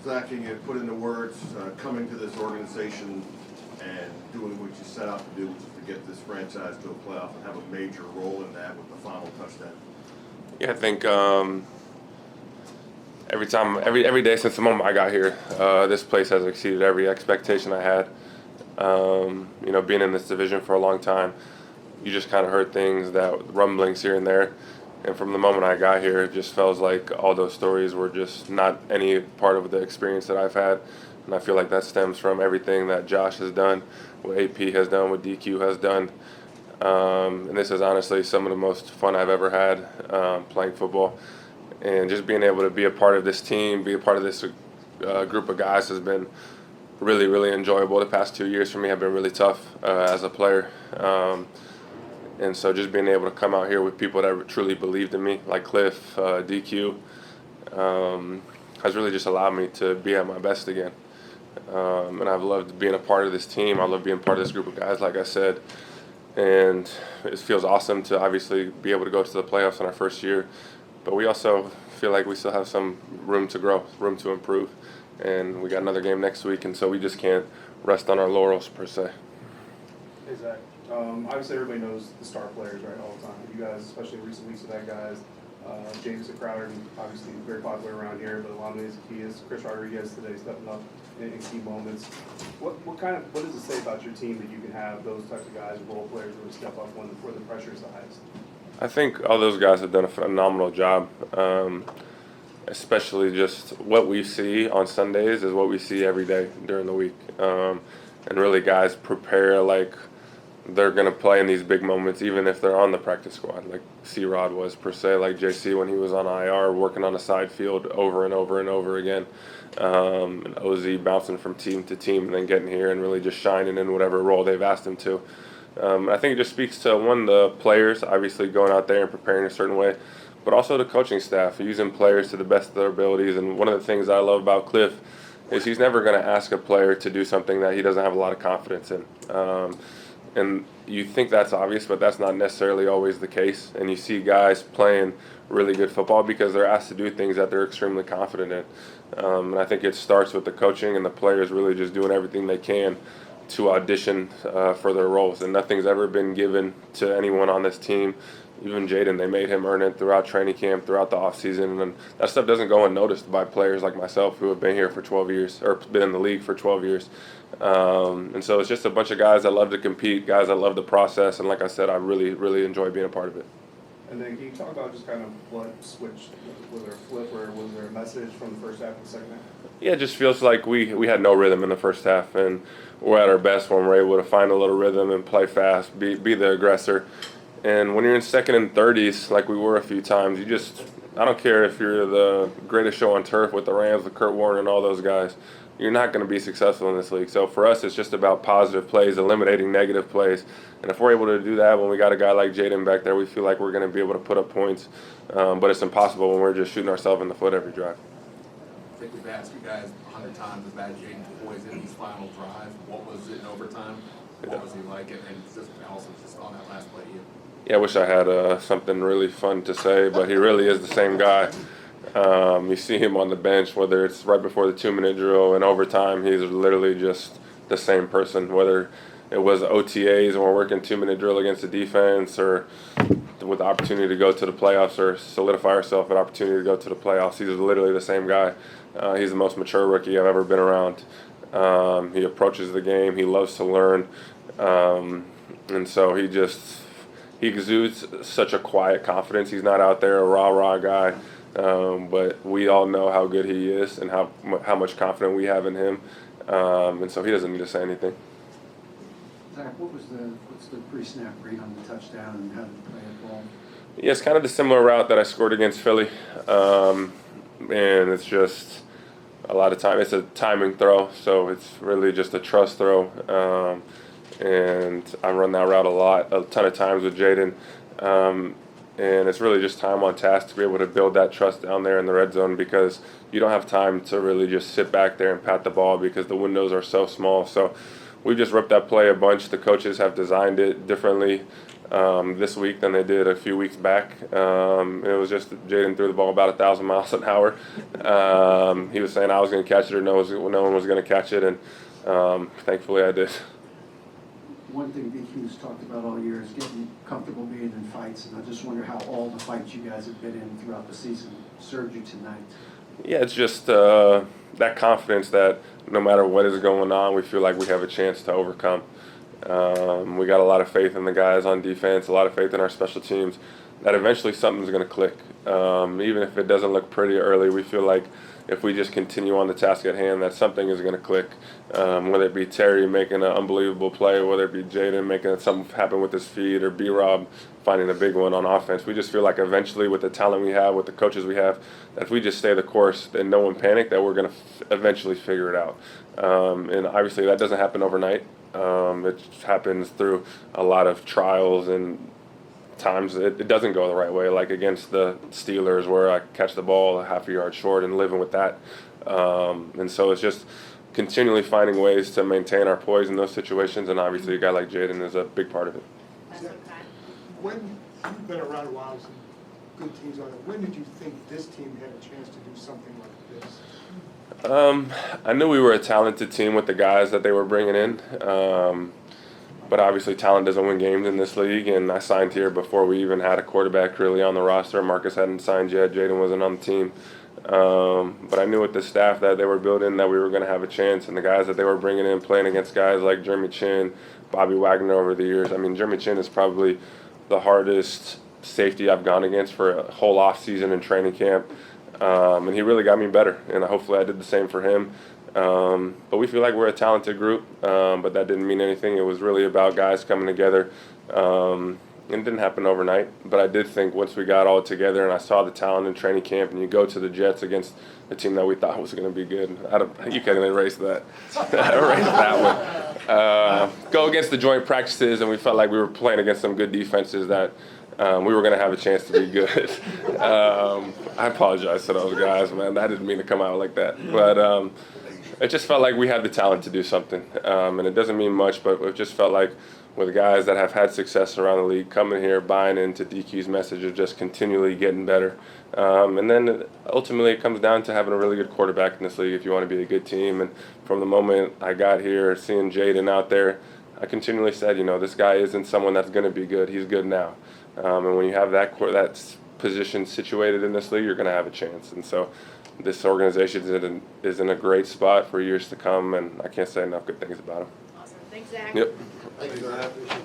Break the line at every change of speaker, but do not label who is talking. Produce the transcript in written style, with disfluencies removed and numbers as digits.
Zach, can you put into words coming to this organization and doing what you set out to do, which is to get this franchise to a playoff and have a major role in that with the final touchdown?
Yeah, I think every day since the moment I got here, this place has exceeded every expectation I had. Being in this division for a long time, you just kind of heard things, that rumblings here and there. And from the moment I got here, it just feels like all those stories were just not any part of the experience that I've had. And I feel like that stems from everything that Josh has done, what AP has done, what DQ has done. And this is honestly some of the most fun I've ever had playing football. And just being able to be a part of this team, be a part of this group of guys has been really, really enjoyable. The past 2 years for me have been really tough as a player. And so just being able to come out here with people that truly believed in me, like Cliff, DQ, has really just allowed me to be at my best again. And I've loved being a part of this team. I love being part of this group of guys, like I said. And it feels awesome to obviously be able to go to the playoffs in our first year. But we also feel like we still have some room to grow, room to improve. And we got another game next week, and so we just can't rest on our laurels, per se.
Hey, Zach. Obviously, everybody knows the star players, right, all the time. You guys, especially in recent weeks, have had guys. James and Crowder, obviously very popular around here, but a lot of these key is Chris Rodriguez today stepping up in key moments. What does it say about your team that you can have those types of guys, role players, really step up when the pressure is the highest?
I think all those guys have done a phenomenal job. Especially just what we see on Sundays is what we see every day during the week. And really, guys prepare like they're going to play in these big moments, even if they're on the practice squad, like C-Rod was, per se, like JC when he was on IR, working on the side field over and over and over again. And OZ bouncing from team to team and then getting here and really just shining in whatever role they've asked him to. I think it just speaks to, one, the players, obviously going out there and preparing a certain way, but also the coaching staff, using players to the best of their abilities. And one of the things I love about Cliff is he's never going to ask a player to do something that he doesn't have a lot of confidence in. And you think that's obvious, but that's not necessarily always the case. And you see guys playing really good football because they're asked to do things that they're extremely confident in. And I think it starts with the coaching and the players really just doing everything they can to audition for their roles. And nothing's ever been given to anyone on this team. Even Jaden, they made him earn it throughout training camp, throughout the offseason. And that stuff doesn't go unnoticed by players like myself who have been here for 12 years, or been in the league for 12 years. And so it's just a bunch of guys that love to compete, guys that love the process. And like I said, I really, really enjoy being a part of it.
And then can you talk about just kind of what switched? Was there a flip or was there a message from the first half to the second half?
Yeah, it just feels like we had no rhythm in the first half, and we're at our best when we're able to find a little rhythm and play fast, be the aggressor. And when you're in second and 30s, like we were a few times, I don't care if you're the greatest show on turf with the Rams, with Kurt Warner and all those guys, you're not going to be successful in this league. So for us, it's just about positive plays, eliminating negative plays. And if we're able to do that when we got a guy like Jaden back there, we feel like we're going to be able to put up points. But it's impossible when we're just shooting ourselves in the foot every drive.
I think we've asked you guys 100 times about Jaden Boys in these final drives. What was it in overtime? What was he like? And just also just on that last play here.
Yeah, I wish I had something really fun to say, but he really is the same guy. You see him on the bench, whether it's right before the 2-minute drill and overtime, he's literally just the same person, whether it was OTAs and we're working 2-minute drill against the defense, or with the opportunity to go to the playoffs or solidify ourselves an opportunity to go to the playoffs. He's literally the same guy. He's the most mature rookie I've ever been around. He approaches the game. He loves to learn. And so he exudes such a quiet confidence. He's not out there a rah-rah guy. But we all know how good he is and how much confidence we have in him. And so he doesn't need to say anything.
Zach, what's the pre-snap read on the touchdown and how did the play evolve?
Yeah, it's kind of the similar route that I scored against Philly. And it's just a lot of time. It's a timing throw, so it's really just a trust throw. And I run that route a ton of times with Jaden. And it's really just time on task to be able to build that trust down there in the red zone, because you don't have time to really just sit back there and pat the ball because the windows are so small. So we just ripped that play a bunch. The coaches have designed it differently this week than they did a few weeks back. It was just Jaden threw the ball about 1,000 miles an hour. He was saying I was going to catch it or no one was going to catch it, and thankfully I did.
One thing BQ's talked about all year is getting comfortable being in fights, and I just wonder how all the fights you guys have been in throughout the season served you tonight.
Yeah, it's just that confidence that no matter what is going on, we feel like we have a chance to overcome. We got a lot of faith in the guys on defense, a lot of faith in our special teams, that eventually something's going to click. Even if it doesn't look pretty early, we feel like if we just continue on the task at hand, that something is going to click. Whether it be Terry making an unbelievable play, whether it be Jaden making something happen with his feet, or B-Rob finding a big one on offense. We just feel like eventually with the talent we have, with the coaches we have, that if we just stay the course and no one panic, that we're going to eventually figure it out. And obviously that doesn't happen overnight. It happens through a lot of trials, and times it doesn't go the right way, like against the Steelers where I catch the ball a half a yard short and living with that. And so it's just continually finding ways to maintain our poise in those situations, and obviously a guy like Jaden is a big part of it.
When you've been around a while, some good teams on it, when did you think this team had a chance to do something like this?
I knew we were a talented team with the guys that they were bringing in, but obviously talent doesn't win games in this league, and I signed here before we even had a quarterback really on the roster. Marcus hadn't signed yet. Jaden wasn't on the team. But I knew with the staff that they were building that we were going to have a chance, and the guys that they were bringing in playing against guys like Jeremy Chin, Bobby Wagner over the years. I mean, Jeremy Chin is probably the hardest safety I've gone against for a whole off season in training camp. And he really got me better, and hopefully I did the same for him. But we feel like we're a talented group, but that didn't mean anything. It was really about guys coming together. And it didn't happen overnight, but I did think once we got all together and I saw the talent in training camp, and you go to the Jets against a team that we thought was going to be good. You can erase that. Erase that one. Go against the joint practices, and we felt like we were playing against some good defenses that we were going to have a chance to be good. I apologize to those guys, man. I didn't mean to come out like that. But it just felt like we had the talent to do something. And it doesn't mean much, but it just felt like with guys that have had success around the league, coming here, buying into DQ's message of just continually getting better. And then ultimately it comes down to having a really good quarterback in this league if you want to be a good team. And from the moment I got here, seeing Jaden out there, I continually said, this guy isn't someone that's going to be good. He's good now. And when you have that position situated in this league, you're going to have a chance. And so this organization is in a great spot for years to come, and I can't say enough good things about him.
Awesome. Thanks, Zach.
Yep.
Thanks, Zach.